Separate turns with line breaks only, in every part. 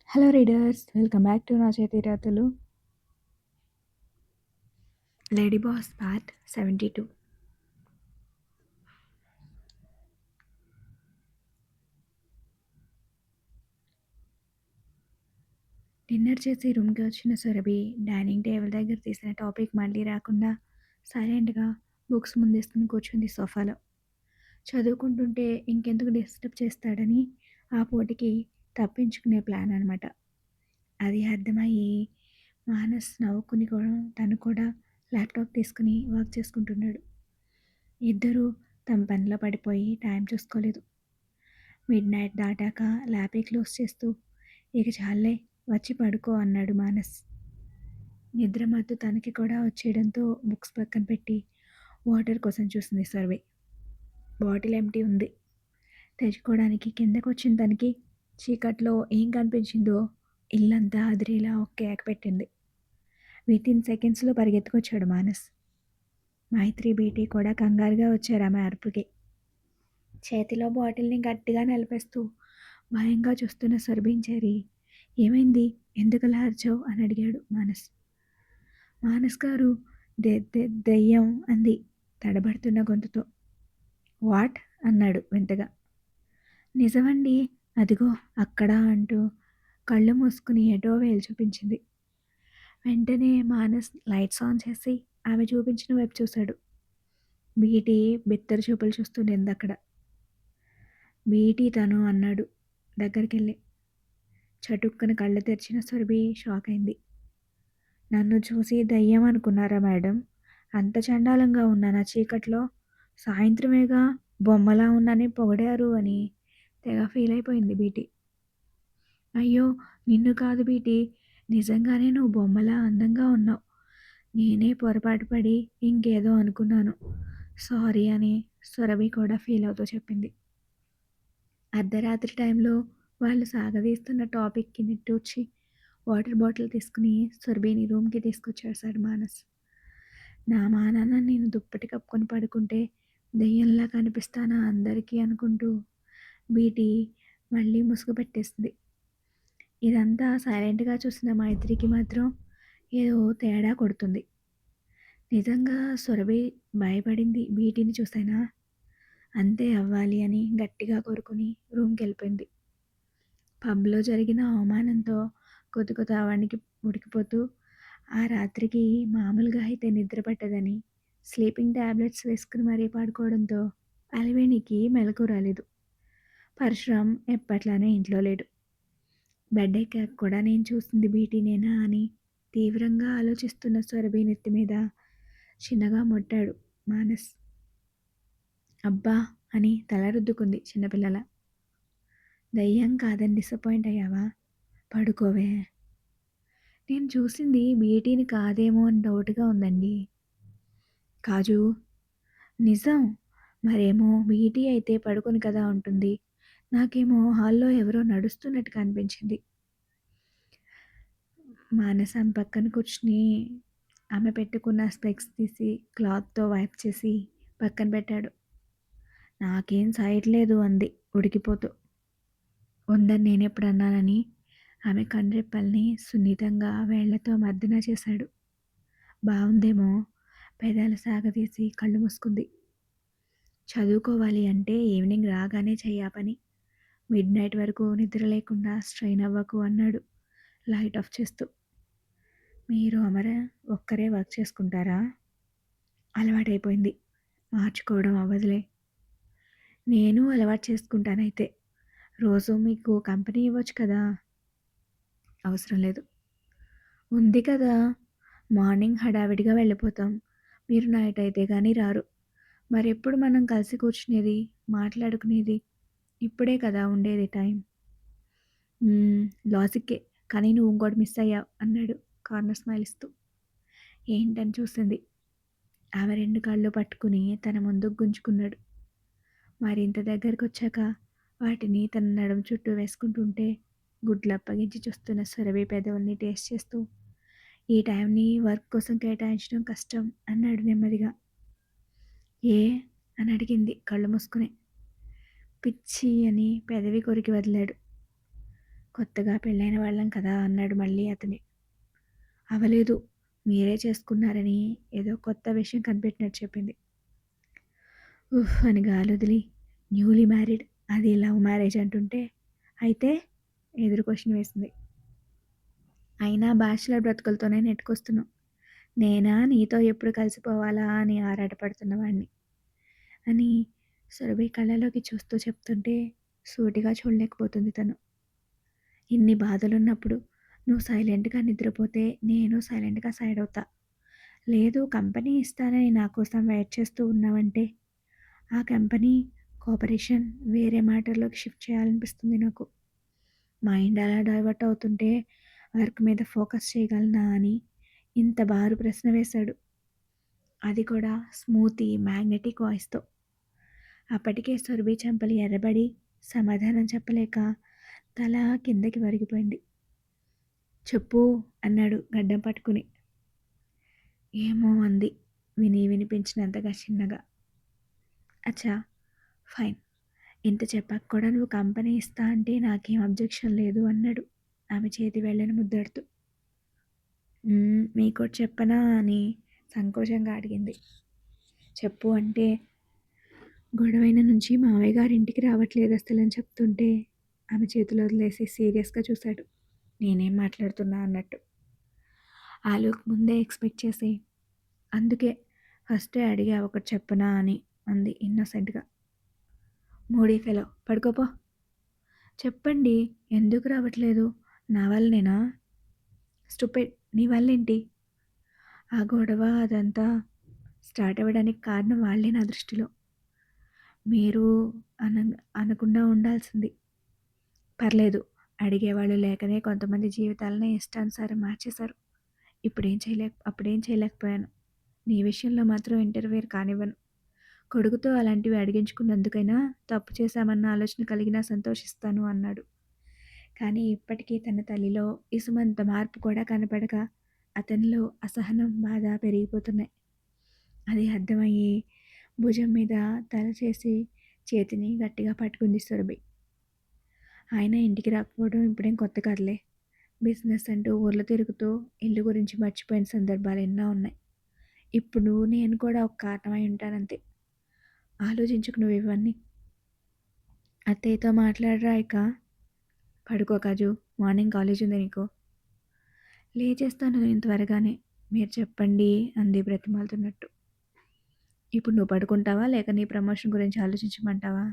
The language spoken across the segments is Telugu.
Hello readers, welcome back to నా చేతి రాతలు. Lady boss part 72. డిన్నర్ చేసి రూమ్కి వచ్చిన సురభి డైనింగ్ టేబుల్ దగ్గర తీసిన టాపిక్ మళ్ళీ రాకుండా సైలెంట్గా బుక్స్ ముందేసుకుని కూర్చుంది సోఫాలో. చదువుకుంటుంటే ఇంకెందుకు డిస్టర్బ్ చేస్తాడని ఆ పోటీకి తప్పించుకునే ప్లాన్ అనమాట. అది అర్థమయ్యి మానస్ నవ్వుకుని కూడా తను కూడా ల్యాప్టాప్ తీసుకుని వర్క్ చేసుకుంటున్నాడు. ఇద్దరూ తమ పనిలో పడిపోయి టైం చూసుకోలేదు. మిడ్ నైట్ దాటాక ల్యాపే క్లోజ్ చేస్తూ ఇక చాలే వచ్చి పడుకో అన్నాడు మానస్. నిద్ర మత్తు తనకి కూడా వచ్చేయడంతో బుక్స్ పక్కన పెట్టి వాటర్ కోసం చూసింది సర్వే. బాటిల్ ఎంటీ ఉంది. తెచ్చుకోవడానికి కిందకు వచ్చిన తనకి చీకట్లో ఏం కనిపించిందో ఇల్లంతా అదిరేలా ఒక్క ఏక పెట్టింది. వితిన్ సెకండ్స్లో పరిగెత్తుకొచ్చాడు మానస్. మైత్రి బేటీ కూడా కంగారుగా వచ్చారు ఆమె అరుపుకి. చేతిలో బాటిల్ని గట్టిగా నలిపేస్తూ భయంగా చూస్తున్న సర్బించేరి, ఏమైంది, ఎందుకలా అరిచావు అని అడిగాడు మానస్. మానస్ గారు, దెయ్యం అంది తడబడుతున్న గొంతుతో. వాట్ అన్నాడు వింతగా. నిజమండి, అదిగో అక్కడ అంటూ కళ్ళు మూసుకుని ఎటో వేలు చూపించింది. వెంటనే మానస్ లైట్స్ ఆన్ చేసి ఆమె చూపించిన వైపు చూశాడు. బీటీ బిత్తర చూపులు చూస్తుండేది అక్కడ. బీటీ తను అన్నాడు దగ్గరికెళ్ళి. చటుక్కన కళ్ళు తెరిచిన సురభి షాక్ అయింది. నన్ను చూసి దయ్యం అనుకున్నారా మేడం? అంత చండాలంగా ఉన్నానా చీకట్లో? సాయంత్రమేగా బొమ్మలా ఉన్నానని పొగిడారు అని తెగ ఫీల్ అయిపోయింది బీటీ. అయ్యో నిన్ను కాదు బీటీ, నిజంగానే నువ్వు బొమ్మలా అందంగా ఉన్నావు. నేనే పొరపాటు పడి ఇంకేదో అనుకున్నాను, సారీ అని సురభి కూడా ఫీల్ అవుతూ చెప్పింది. అర్ధరాత్రి టైంలో వాళ్ళు సాగదీస్తున్న టాపిక్కి నిట్టూర్చి వాటర్ బాటిల్ తీసుకుని సురభిని రూమ్కి తీసుకొచ్చేసాడు మానస్. నా మానాన్న నేను దుప్పటి కప్పుకొని పడుకుంటే దెయ్యంలా కనిపిస్తానా అందరికీ అనుకుంటూ బీటీ మళ్ళీ ముసుగు పెట్టేసింది. ఇదంతా సైలెంట్గా చూసిన మైత్రికి మాత్రం ఏదో తేడా కొడుతుంది. నిజంగా సురభి భయపడింది బీటీని చూసైనా. అంతే అవ్వాలి అని గట్టిగా కోరుకుని రూమ్కి వెళ్ళిపోయింది. పబ్లో జరిగిన అవమానంతో కొత్త వాడికి ఉడికిపోతూ ఆ రాత్రికి మామూలుగా అయితే నిద్ర పట్టదని స్లీపింగ్ ట్యాబ్లెట్స్ వేసుకుని మరీ పడుకోవడంతో అలివేణికి మెలకు రాలేదు. పరశురాం ఎప్పట్లానే ఇంట్లో లేడు. బెడ్ ఎక్కాక కూడా నేను చూసింది బీటీనేనా అని తీవ్రంగా ఆలోచిస్తున్న సురభి నెత్తి మీద చిన్నగా మొట్టాడు మానస్. అబ్బా అని తల రుద్దుకుంది చిన్నపిల్లల. దయ్యం కాదని డిసప్పాయింట్ అయ్యావా? పడుకోవే. నేను చూసింది బీటీని కాదేమో అని డౌట్గా ఉందండి. కాజు, నిజం. మరేమో బీటీ అయితే పడుకొని కదా ఉంటుంది, నాకేమో హాల్లో ఎవరో నడుస్తున్నట్టుగా అనిపించింది. మానసం పక్కన కూర్చుని ఆమె పెట్టుకున్న స్పెక్స్ తీసి క్లాత్తో వైప్ చేసి పక్కన పెట్టాడు. నాకేం సైట్ లేదు అంది ఉడికిపోతూ. ఉందని నేనెప్పుడు అన్నానని ఆమె కండ్రెప్పల్ని సున్నితంగా వేళ్లతో మర్దన చేశాడు. బాగుందేమో పెదాలు సాగదీసి కళ్ళు మూసుకుంది. చదువుకోవాలి అంటే ఈవినింగ్ రాగానే చెయ్యా పని. మిడ్ నైట్ వరకు నిద్ర లేకుండా స్ట్రెయిన్ అవ్వకు అన్నాడు లైట్ ఆఫ్ చేస్తూ. మీరు అమర ఒక్కరే వర్క్ చేసుకుంటారా? అలవాటైపోయింది, మార్చుకోవడం అవ్వదులే. నేను అలవాటు చేసుకుంటానైతే. రోజు మీకు కంపెనీ ఇవ్వచ్చు కదా? అవసరం లేదు. ఉంది కదా, మార్నింగ్ హడావిడిగా వెళ్ళిపోతాం, మీరు నైట్ అయితే కానీ రారు. మరెప్పుడు మనం కలిసి కూర్చునేది, మాట్లాడుకునేది? ఇప్పుడే కదా ఉండేది టైం. లాజిక్కే, కానీ నువ్వు ఇంకోటి మిస్ అయ్యావు అన్నాడు కార్నర్ స్మైల్ ఇస్తూ. ఏంటని చూసింది. ఆమె రెండు కళ్ళు పట్టుకుని తన ముందుకు గుంజుకున్నాడు. మరింత దగ్గరకు వచ్చాక వాటిని తన నడుము చుట్టూ వేసుకుంటుంటే గుడ్లు అప్పగించి చూస్తున్న సురభి పెదవుల్ని టేస్ట్ చేస్తూ, ఈ టైంని వర్క్ కోసం కేటాయించడం కష్టం అన్నాడు నెమ్మదిగా. ఏ అని అడిగింది కళ్ళు మూసుకుని. పిచ్చి అని పెదవి కొరికి వదిలాడు. కొత్తగా పెళ్ళైన వాళ్ళం కదా అన్నాడు మళ్ళీ అతనే. అవలేదు. మీరే చేసుకున్నారని ఏదో కొత్త విషయం కనిపెట్టినట్టు చెప్పింది. ఉఫ్ అని గాలొదిలి న్యూలీ మ్యారీడ్ అది లవ్ మ్యారేజ్ అంటుంటే అయితే ఎదురు క్వశ్చన్ వేసింది. అయినా బ్యాచిలర్ బ్రతుకులతోనే నెట్టుకొస్తున్నాం. నేనా నీతో ఎప్పుడు కలిసిపోవాలా అని ఆరాటపడుతున్న వాడిని అని సురభి కళ్ళలోకి చూస్తూ చెప్తుంటే సూటిగా చూడలేకపోతుంది తను. ఇన్ని బాధలున్నప్పుడు నువ్వు సైలెంట్గా నిద్రపోతే నేను సైలెంట్గా సైడ్ అవుతా. లేదు కంపెనీ ఇస్తానని నా కోసం వెయిట్ చేస్తూ ఉన్నావంటే ఆ కంపెనీ కోఆపరేషన్ వేరే మ్యాటర్లోకి షిఫ్ట్ చేయాలనిపిస్తుంది నాకు. మైండ్ అలా డైవర్ట్ అవుతుంటే వర్క్ మీద ఫోకస్ చేయగలనా అని ఇంత బారు ప్రశ్న వేశాడు. అది కూడా స్మూతీ మ్యాగ్నెటిక్ వాయిస్తో. అప్పటికే సురభి చెంపలు ఎర్రబడి సమాధానం చెప్పలేక తల కిందకి వరిగిపోయింది. చెప్పు అన్నాడు గడ్డం పట్టుకుని. ఏమో అంది వినిపించినంతగా చిన్నగా. అచ్చా ఫైన్. ఇంత చెప్పాక కూడా నువ్వు కంపెనీ ఇస్తా అంటే నాకేం అబ్జెక్షన్ లేదు అన్నాడు ఆమె చేతి వేళ్ళని ముద్దాడుతూ. మీకోటి చెప్పనా అని సంకోచంగా అడిగింది. చెప్పు అంటే గొడవైన నుంచి మావయ్య గారి ఇంటికి రావట్లేదు అసలు అని చెప్తుంటే ఆమె చేతులు వదిలేసి సీరియస్గా చూశాడు. నేనేం మాట్లాడుతున్నా అన్నట్టు. ఆ లుక్ ముందే ఎక్స్పెక్ట్ చేసి అందుకే ఫస్టే అడిగా ఒకటి చెప్పనా అని అంది ఇన్నోసెంట్గా. Moody fellow పడుకోపో. చెప్పండి ఎందుకు రావట్లేదు? నా వల్లనేనా? స్టూపిడ్ నీ వల్లేంటి? ఆ గొడవ అదంతా స్టార్ట్ అవ్వడానికి కారణం వాళ్ళే నా దృష్టిలో. మీరు అన అనకుండా ఉండాల్సింది. పర్లేదు అడిగేవాళ్ళు లేకనే కొంతమంది జీవితాలనే ఇష్టానుసారం మార్చేశారు. అప్పుడేం చేయలేకపోయాను. నీ విషయంలో మాత్రం ఇంటర్ఫియర్ కానివ్వను. కొడుకుతో అలాంటివి అడిగించుకున్నందుకైనా తప్పు చేశామన్న ఆలోచన కలిగినా సంతోషిస్తాను అన్నాడు. కానీ ఇప్పటికీ తన తల్లిలో ఇసుమంత మార్పు కూడా కనపడక అతనిలో అసహనం బాధ పెరిగిపోతున్నాయి. అది అర్థమయ్యి భుజం మీద తల చేసి చేతిని గట్టిగా పట్టుకుంది సురభి. ఆయన ఇంటికి రాకపోవడం ఇప్పుడేం కొత్త కాదులే. బిజినెస్ అంటూ ఊర్లో తిరుగుతూ ఇల్లు గురించి మర్చిపోయిన సందర్భాలు ఎన్నో ఉన్నాయి. ఇప్పుడు నేను కూడా ఒక కారణమై ఉంటానంతే. ఆలోచించుకు నువ్వు ఇవన్నీ. అత్తయ్యతో మాట్లాడరా ఇక. పడుకో కాజు, మార్నింగ్ కాలేజ్ ఉంది నీకు. లేచేస్తాను నేను త్వరగానే. మీరు చెప్పండి అంది బ్రతిమాలుతున్నట్టు. ఇప్పుడు నువ్వు పడుకుంటావా లేక నీ ప్రమోషన్ గురించి ఆలోచించమంటావా?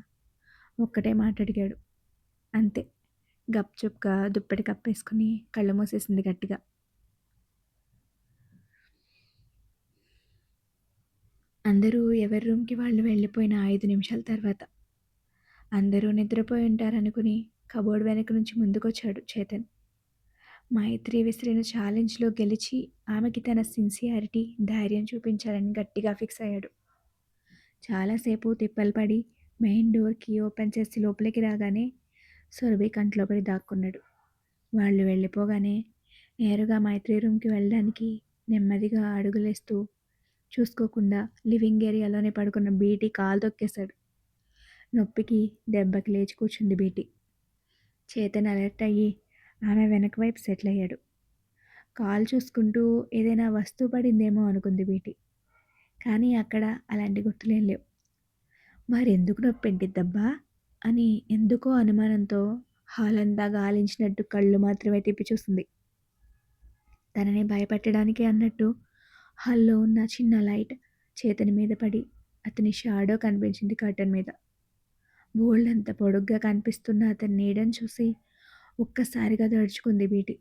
ఒక్కటే మాట అడిగాడు. అంతే. గప్చుప్గా దుప్పటి కప్పేసుకుని కళ్ళు మూసేసింది గట్టిగా. అందరూ ఎవరి రూమ్కి వాళ్ళు వెళ్ళిపోయిన 5 నిమిషాల తర్వాత అందరూ నిద్రపోయి ఉంటారనుకుని కబోర్డ్ వెనక నుంచి ముందుకొచ్చాడు చేతన్. మైత్రి విసిరిన ఛాలెంజ్లో గెలిచి ఆమెకి తన సిన్సియారిటీ ధైర్యం చూపించాలని గట్టిగా ఫిక్స్ అయ్యాడు. చాలాసేపు తిప్పలు పడి మెయిన్ డోర్కి ఓపెన్ చేసి లోపలికి రాగానే సురభి కంట్లో పడి దాక్కున్నాడు. వాళ్ళు వెళ్ళిపోగానే నేరుగా మైత్రి రూమ్కి వెళ్ళడానికి నెమ్మదిగా అడుగులేస్తూ చూసుకోకుండా లివింగ్ ఏరియాలోనే పడుకున్న బీటీ కాలు తొక్కేశాడు. నొప్పికి దెబ్బకి లేచి కూర్చుంది బీటీ. చేతన్ అలర్ట్ అయ్యి ఆమె వెనక వైపు సెటిల్ అయ్యాడు. కాల్ చూసుకుంటూ ఏదైనా వస్తువు పడిందేమో అనుకుంది బీటీ. కానీ అక్కడ అలాంటి గుర్తులేం లేవు. మరెందుకు నొప్పెంటిద్దబ్బా అని ఎందుకో అనుమానంతో హాల్ అంతా గాలించినట్టు కళ్ళు మాత్రమే తిప్పి చూసింది. తనని భయపెట్టడానికి అన్నట్టు హాల్లో ఉన్న చిన్న లైట్ చేతని మీద పడి అతని షాడో కనిపించింది కర్టన్ మీద. బోల్డంత పొడుగ్గా కనిపిస్తున్న అతని నీడని చూసి ఒక్కసారిగా దడుచుకుంది బీటీ.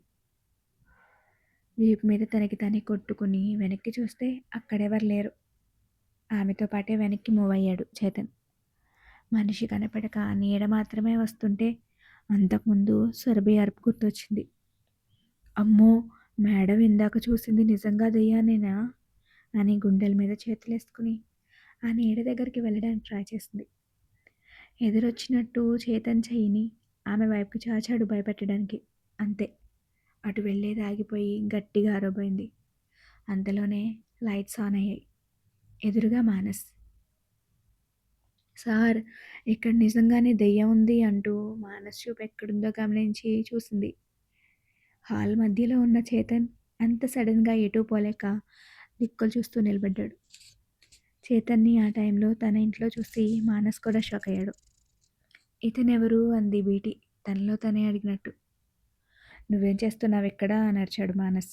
వీపు మీద తనకి తనే కొట్టుకుని వెనక్కి చూస్తే అక్కడెవరు లేరు. ఆమెతో పాటే వెనక్కి మూవ్ అయ్యాడు చేతన్. మనిషి కనపడక నీడ మాత్రమే వస్తుంటే అంతకుముందు సురభి అరుపు గుర్తొచ్చింది. అమ్మో, మేడం ఇందాక చూసింది నిజంగా దెయ్యానేనా అని గుండెల మీద చేతులేసుకుని ఆ నీడ దగ్గరికి వెళ్ళడానికి ట్రై చేసింది. ఎదురొచ్చినట్టు చేతన్ చెయ్యిని ఆమె వైపుకి చాచాడు భయపెట్టడానికి. అంతే. అటు వెళ్ళేది ఆగిపోయి గట్టిగా అరవబోయింది. అంతలోనే లైట్స్ ఆన్ అయ్యాయి. ఎదురుగా మానస్. సార్, ఇక్కడ నిజంగానే దెయ్యం ఉంది అంటూ మానస్ చూపు ఎక్కడుందో గమనించి చూసింది. హాల్ మధ్యలో ఉన్న చేతన్ అంత సడన్‌గా ఎటూ పోలేక దిక్కులు చూస్తూ నిలబడ్డాడు. చేతన్‌ని ఆ టైంలో తన ఇంట్లో చూసి మానస్ కూడా షాకయ్యాడు. ఇతనెవరు? అంది బీటి తనలో తనే అడిగినట్టు. నువ్వేం చేస్తున్నావిక్కడ? అని అరిచాడు మానస్.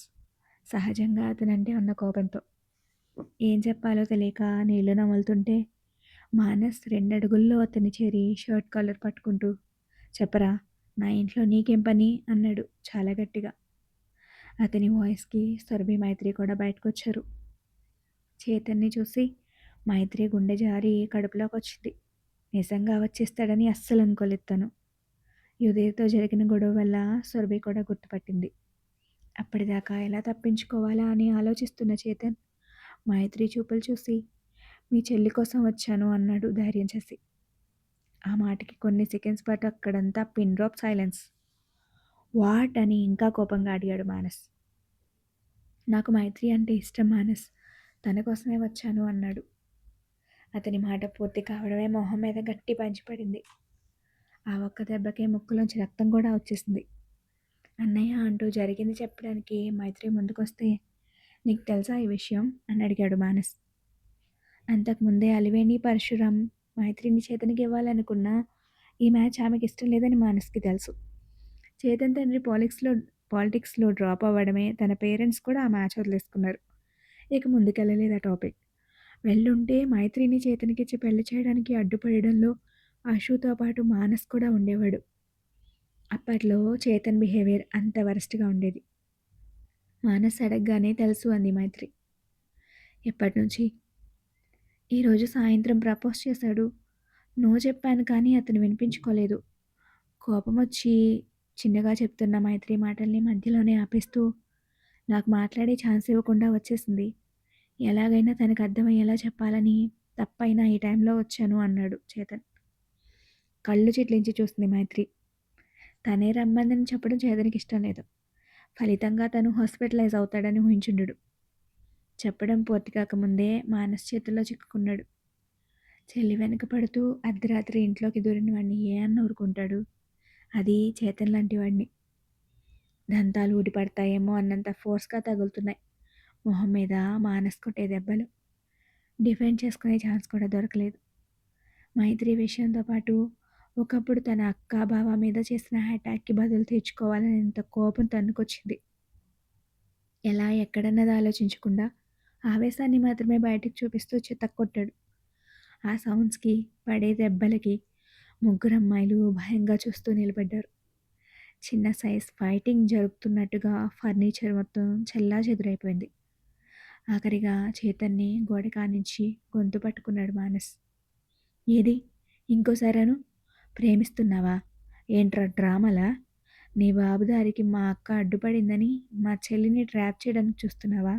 సహజంగా అతనంటే ఉన్న కోపంతో. ఏం చెప్పాలో తెలియక నీళ్లు నములుతుంటే మానస్ రెండడుగుల్లో అతన్ని చేరి షర్ట్ కాలర్ పట్టుకుంటూ చెప్పరా, నా ఇంట్లో నీకేం పని అన్నాడు చాలా గట్టిగా. అతని వాయిస్కి సురభి మైత్రి కూడా బయటకొచ్చారు. చేతన్ని చూసి మైత్రి గుండె జారి కడుపులోకి వచ్చింది. నిజంగా వచ్చేస్తాడని అస్సలు అనుకోలేదు తను. యుధిర్తో జరిగిన గొడవ వల్ల సురభి కూడా గుర్తుపట్టింది. అప్పటిదాకా ఎలా తప్పించుకోవాలా అని ఆలోచిస్తున్న చేతన్ మైత్రి చూపులు చూసి మీ చెల్లి కోసం వచ్చాను అన్నాడు ధైర్యం చేసి. ఆ మాటకి కొన్ని సెకండ్స్ పాటు అక్కడంతా పిన్ డ్రాప్ సైలెన్స్. వాట్ అని ఇంకా కోపంగా అడిగాడు మానస్. నాకు మైత్రి అంటే ఇష్టం మానస్, తన కోసమే వచ్చాను అన్నాడు. అతని మాట పూర్తి కావడమే మొహం మీద గట్టి పంచి పడింది. ఆ ఒక్క దెబ్బకే ముక్కులోంచి రక్తం కూడా వచ్చేసింది. అన్నయ్య అంటూ జరిగింది చెప్పడానికి మైత్రి ముందుకొస్తే నీకు తెలుసా ఈ విషయం అని అడిగాడు మానస్. అంతకుముందే అలివేణి పరశురాం మైత్రిని చేతనికి ఇవ్వాలనుకున్నా ఈ మ్యాచ్ ఆమెకి ఇష్టం లేదని మానస్కి తెలుసు. చేతన్ తండ్రి పాలిటిక్స్లో డ్రాప్ అవ్వడమే తన పేరెంట్స్ కూడా ఆ మ్యాచ్ వదిలేసుకున్నారు. ఇక ముందుకెళ్ళలేదు ఆ టాపిక్. వెళ్ళుంటే మైత్రిని చేతనికిచ్చి పెళ్లి చేయడానికి అడ్డుపడడంలో ఆశుతో పాటు మానస్ కూడా ఉండేవాడు. అప్పట్లో చేతన్ బిహేవియర్ అంత వరస్ట్గా ఉండేది. మానస్ అడగగానే తెలుసు అంది మైత్రి. ఎప్పటినుంచి? ఈరోజు సాయంత్రం ప్రపోజ్ చేశాడు. నో చెప్పాను కానీ అతను వినిపించుకోలేదు. కోపం వచ్చి చిన్నగా చెప్తున్న మైత్రి మాటల్ని మధ్యలోనే ఆపేస్తూ నాకు మాట్లాడే ఛాన్స్ ఇవ్వకుండా వచ్చేసింది. ఎలాగైనా తనకు అర్థమయ్యేలా చెప్పాలని తప్పైనా ఈ టైంలో వచ్చాను అన్నాడు చేతన్. కళ్ళు చిట్లించి చూస్తుంది మైత్రి. తనే రమ్మందని చెప్పడం చేతనికి ఇష్టం లేదు. ఫలితంగా తను హాస్పిటలైజ్ అవుతాడని ఊహించుండడు. చెప్పడం పూర్తి కాకముందే మానస్ చేతుల్లో చిక్కుకున్నాడు. చెల్లి వెనక పడుతూ అర్ధరాత్రి ఇంట్లోకి దూరిన వాడిని ఏ అన్న ఊరుకుంటాడు? అది చేతన్ లాంటి వాడిని. దంతాలు ఊడిపడతాయేమో అన్నంత ఫోర్స్గా తగులుతున్నాయి మొహం మీద మానస్ కొట్టే దెబ్బలు. డిఫెండ్ చేసుకునే ఛాన్స్ కూడా దొరకలేదు. మైత్రి విషయంతో పాటు ఒకప్పుడు తన అక్క బావ మీద చేసిన అటాక్కి బదులు తీర్చుకోవాలనేంత కోపం తన్నుకొచ్చింది. ఎలా ఎక్కడన్నది ఆలోచించకుండా ఆవేశాన్ని మాత్రమే బయటకు చూపిస్తూ చితక్కొట్టాడు. ఆ సౌండ్స్కి పడే దెబ్బలకి ముగ్గురు అమ్మాయిలు భయంగా చూస్తూ నిలబడ్డారు. చిన్న సైజ్ ఫైటింగ్ జరుగుతున్నట్టుగా ఫర్నిచర్ మొత్తం చెల్లాచెదురైపోయింది. ఆఖరిగా చేతన్ని గోడ కానించి గొంతు పట్టుకున్నాడు మానస్. ఏది ఇంకోసారను? ప్రేమిస్తున్నావా? ఏంట్రా డ్రామాలా? నీ బాబు దారికి మా అక్క అడ్డుపడిందని మా చెల్లిని ట్రాప్ చేయడానికి చూస్తున్నావా?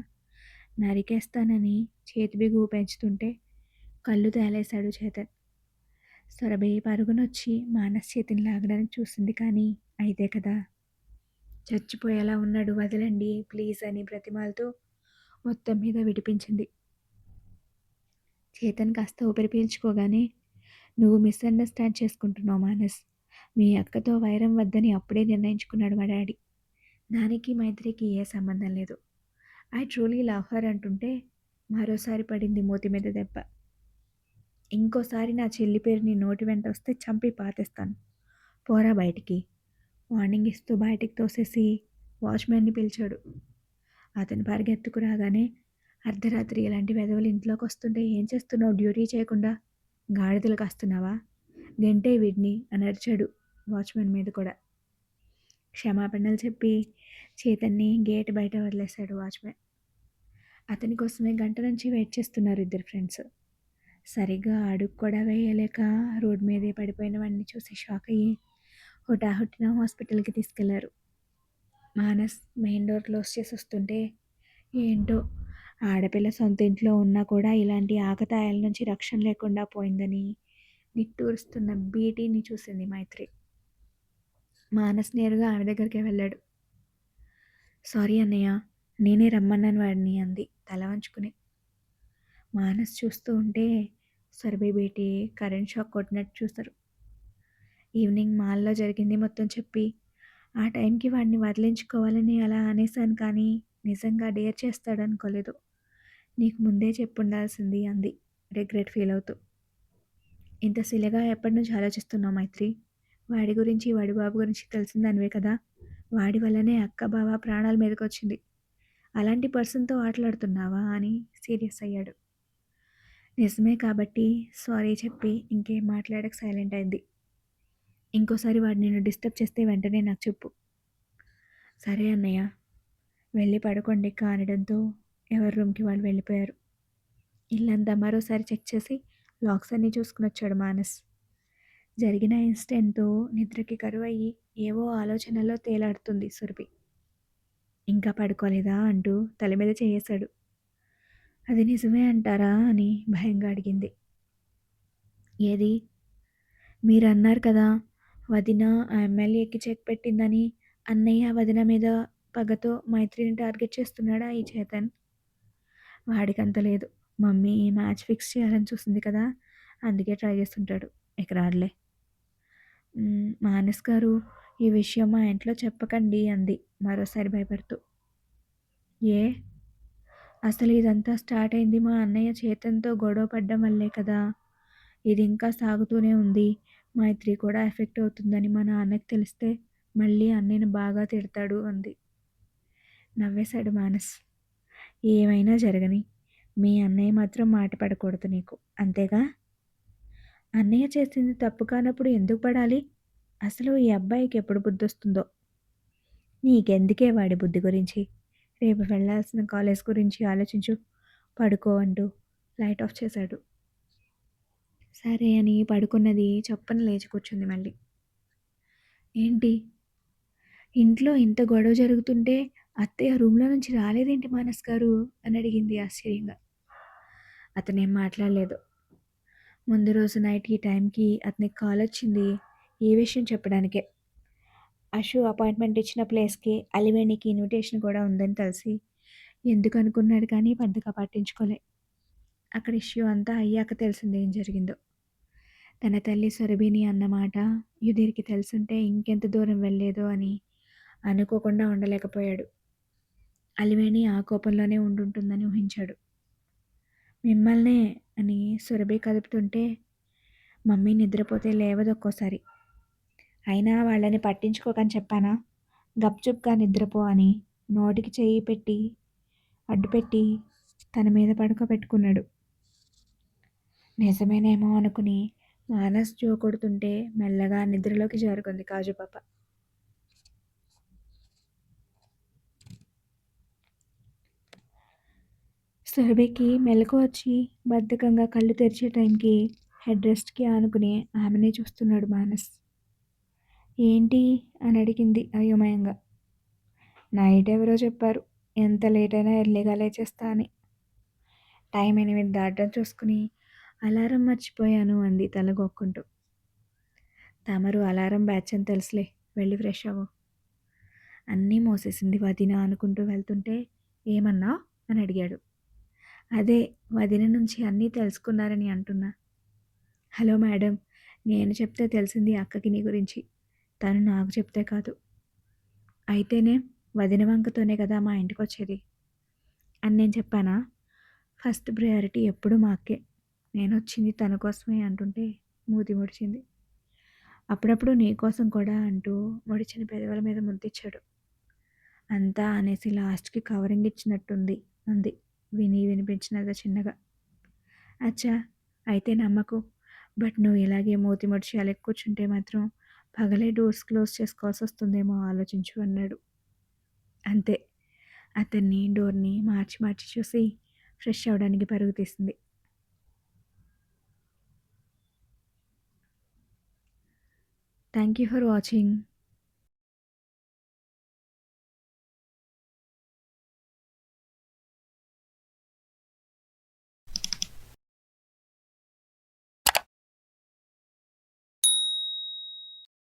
నరికేస్తానని చేతి బిగువు పెంచుతుంటే కళ్ళు తేలేశాడు చేతన్. సురభి పరుగునొచ్చి మానస్ చేతిని లాగడానికి చూసింది కానీ అయితే కదా. చచ్చిపోయేలా ఉన్నాడు, వదలండి ప్లీజ్ అని బ్రతిమాలుతూ మొత్తం మీద విడిపించింది. చేతన్ కాస్త ఊపిరి పీల్చుకోగానే నువ్వు మిస్అండర్స్టాండ్ చేసుకుంటున్నావు మానస్. మీ అక్కతో వైరం వద్దని అప్పుడే నిర్ణయించుకున్నాడు మా డాడీ. దానికి మైత్రికి ఏ సంబంధం లేదు. ఐ ట్రూలీ లవ్ హర్ అంటుంటే మరోసారి పడింది మూతి మీద దెబ్బ. ఇంకోసారి నా చెల్లి పేరు నీ నోటి వెంట వస్తే చంపి పాతేస్తాను. పోరా బయటికి. వార్నింగ్ ఇస్తూ బయటికి తోసేసి వాచ్మెన్ని పిలిచాడు. అతను పరిగెత్తుకు రాగానే అర్ధరాత్రి ఇలాంటి వెధవలు ఇంట్లోకి వస్తుంటే ఏం చేస్తున్నావు? డ్యూటీ చేయకుండా గాడిదలు కాస్తున్నావా? గంటే వీడిని అని అరిచాడు వాచ్మెన్ మీద కూడా. క్షమాపణలు చెప్పి చేతన్ని గేట్ బయట వదిలేశాడు వాచ్మెన్. అతని కోసమే గంట నుంచి వెయిట్ చేస్తున్నారు ఇద్దరు ఫ్రెండ్స్. సరిగ్గా అడుగు కూడా వేయలేక రోడ్ మీదే పడిపోయిన వాడిని చూసి షాక్ అయ్యి హుటాహుటిన హాస్పిటల్కి తీసుకెళ్లారు. మానస్ మెయిన్ డోర్ క్లోజ్ చేసి వస్తుంటే ఏంటో ఆడపిల్ల సొంత ఇంట్లో ఉన్నా కూడా ఇలాంటి ఆకతాయాల నుంచి రక్షణ లేకుండా పోయిందని నిట్టూరుస్తున్న బీటీని చూసింది మైత్రి. మానస్ నేరుగా ఆమె దగ్గరికి వెళ్ళాడు. సారీ అన్నయ్య, నేనే రమ్మన్నాను వాడిని అంది తల వంచుకుని. మానస్ చూస్తూ ఉంటే సురభి బేటి కరెంట్ షాక్ కొట్టినట్టు చూస్తారు. ఈవినింగ్ మాల్‌లో జరిగింది మొత్తం చెప్పి, ఆ టైంకి వాడిని వదిలించుకోవాలని అలా అనేసాను కానీ, నిజంగా డేర్ చేస్తాడనుకోలేదు. నీకు ముందే చెప్పుండాల్సింది అంది రిగ్రెట్ ఫీల్ అవుతూ. ఇంత సిల్లిగా ఎప్పటినుంచి ఆలోచిస్తున్నావు మైత్రి? వాడి గురించి, వాడి బాబు గురించి తెలిసిందానివే కదా! వాడి వల్లనే అక్క, బావ ప్రాణాల మీదకొచ్చింది. అలాంటి పర్సన్‌తో ఆటలాడుతున్నావా అని సీరియస్ అయ్యాడు. నిజమే కాబట్టి సారీ చెప్పి ఇంకేం మాట్లాడక సైలెంట్ అయింది. ఇంకోసారి వాడు నిన్ను డిస్టర్బ్ చేస్తే వెంటనే నాకు చెప్పు. సరే అన్నయ్య. వెళ్ళి పడుకోండి అనడంతో ఎవరి రూమ్‌కి వాళ్ళు వెళ్ళిపోయారు. ఇల్లంతా మరోసారి చెక్ చేసి లాక్స్ అన్నీ చూసుకొనొచ్చాడు మానస్. జరిగిన ఇన్సిడెంట్‌తో నిద్రకి కరువయ్యి ఏవో ఆలోచనల్లో తేలాడుతుంది సురభి. ఇంకా పడుకోలేదా అంటూ తల మీద చెయ్యేశాడు. అది నిజమే అంటారా అని భయంగా అడిగింది. ఏది? మీరన్నారు కదా! వదిన ఆ ఎమ్మెల్యేకి చెక్ పెట్టిందని. అన్నయ్య వదిన మీద పగతో మైత్రిని టార్గెట్ చేస్తున్నాడా ఈ చేతన్? వాడికంత లేదు. మమ్మీ మ్యాచ్ ఫిక్స్ చేయాలని చూసింది కదా! అందుకే ట్రై చేస్తుంటాడు. ఇక రాడులే. మానస్ గారు ఈ విషయం మా ఇంట్లో చెప్పకండి అంది మరోసారి భయపడుతూ. ఏ? అసలు ఇదంతా స్టార్ట్ అయింది మా అన్నయ్య చేతన్‌తో గొడవ పడ్డం వల్లే కదా! ఇది ఇంకా సాగుతూనే ఉంది. మైత్రి కూడా ఎఫెక్ట్ అవుతుందని మా నాన్నకి తెలిస్తే మళ్ళీ అన్నయ్యని బాగా తిడతాడు అంది. నవ్వేశాడు మానస్. ఏమైనా జరగని. మీ అన్నయ్య మాత్రం మాట పడకూడదు నీకు. అంతేగా? అన్నయ్య చేసింది తప్పు కానప్పుడు ఎందుకు పడాలి? అసలు ఈ అబ్బాయికి ఎప్పుడు బుద్ధొస్తుందో? నీకెందుకే వాడి బుద్ధి గురించి? రేపు వెళ్ళాల్సిన కాలేజ్ గురించి ఆలోచించు. పడుకో అంటూ లైట్ ఆఫ్ చేశాడు. సరే అని పడుకున్నది చప్పున లేచి కూర్చుంది మళ్ళీ. ఏంటి? ఇంట్లో ఇంత గొడవ జరుగుతుంటే అత్తయ్య రూమ్‌లో నుంచి రాలేదేంటి మానస్ గారు? అని అడిగింది ఆశ్చర్యంగా. అతనేం మాట్లాడలేదు. ముందు రోజు నైట్ ఈ టైంకి అతనికి కాలొచ్చింది ఈ విషయం చెప్పడానికే. అషు అపాయింట్మెంట్ ఇచ్చిన ప్లేస్‌కి అలివేణికి ఇన్విటేషన్ కూడా ఉందని తెలిసి ఎందుకు అనుకున్నాడు కానీ పెద్దగా పట్టించుకోలే. అక్కడ ఇష్యూ అంతా అయ్యాక తెలిసింది ఏం జరిగిందో. తన తల్లి సురభిని అన్నమాట యుధిర్‌కి తెలిసుంటే ఇంకెంత దూరం వెళ్ళేదో అని అనుకోకుండా ఉండలేకపోయాడు. అలివేణి ఆ కోపంలోనే ఉండుంటుందని ఊహించాడు. మిమ్మల్నే అని సురభి కదుపుతుంటే మమ్మీ నిద్రపోతే లేవదొక్కోసారి. అయినా వాళ్ళని పట్టించుకోకని చెప్పానా? గప్చుప్‌గా నిద్రపో అని నోటికి చెయ్యి పెట్టి అడ్డుపెట్టి తన మీద పడుకోబెట్టుకున్నాడు. నిజమేనేమో అనుకుని మానస్ జో కొడుతుంటే మెల్లగా నిద్రలోకి జారుకుంది కాజుపాప. సురభికి మెలకువ వచ్చి బద్ధకంగా కళ్ళు తెరిచే టైంకి హెడ్ రెస్ట్‌కి ఆనుకుని ఆమెనే చూస్తున్నాడు మానస్. ఏంటి? అని అడిగింది అయోమయంగా. నైట్ ఎవరో చెప్పారు. ఎంత లేట్ అయినా ఎర్లీగా లేచేస్తా అని. టైం 8 దాటడం చూసుకుని అలారం మర్చిపోయాను అంది తలగొక్కుంటూ. తమరు అలారం బ్యాచ్ అని తెలుసులే. వెళ్ళి ఫ్రెష్ అవ్వు. అన్నీ మోసేసింది వదిన అనుకుంటూ వెళ్తుంటే ఏమన్నావ్? అని అడిగాడు. అదే వదిన నుంచి అన్నీ తెలుసుకున్నారని అంటున్నా. Hello madam. నేను చెప్తే తెలిసింది అక్కకి నీ గురించి. తను నాకు చెప్తే కాదు. అయితేనే వదిన వంకతోనే కదా మా ఇంటికొచ్చేది అని నేను చెప్పానా? ఫస్ట్ ప్రయారిటీ ఎప్పుడూ మా అక్కే. నేనొచ్చింది తన కోసమే అంటుంటే మూతి ముడిచింది. అప్పుడప్పుడు నీ కోసం కూడా అంటూ ముడిచిన పెదవుల మీద ముద్దిచ్చాడు. అంతా అనేసి లాస్ట్‌కి కవరింగ్ ఇచ్చినట్టుంది అంది వినిపించినదా చిన్నగా. అచ్చా! అయితే నమ్మకు. బట్ నువ్వు ఇలాగే మూతి ముడిచి అలెక్కి కూర్చుంటే మాత్రం పగలే డోర్స్ క్లోజ్ చేసుకోవాల్సొస్తుందేమో ఆలోచించు అన్నాడు. అంతే. అతన్ని డోర్‌ని మార్చి మార్చి చూసి ఫ్రెష్ అవ్వడానికి పరుగు తీసింది. Thank you for watching.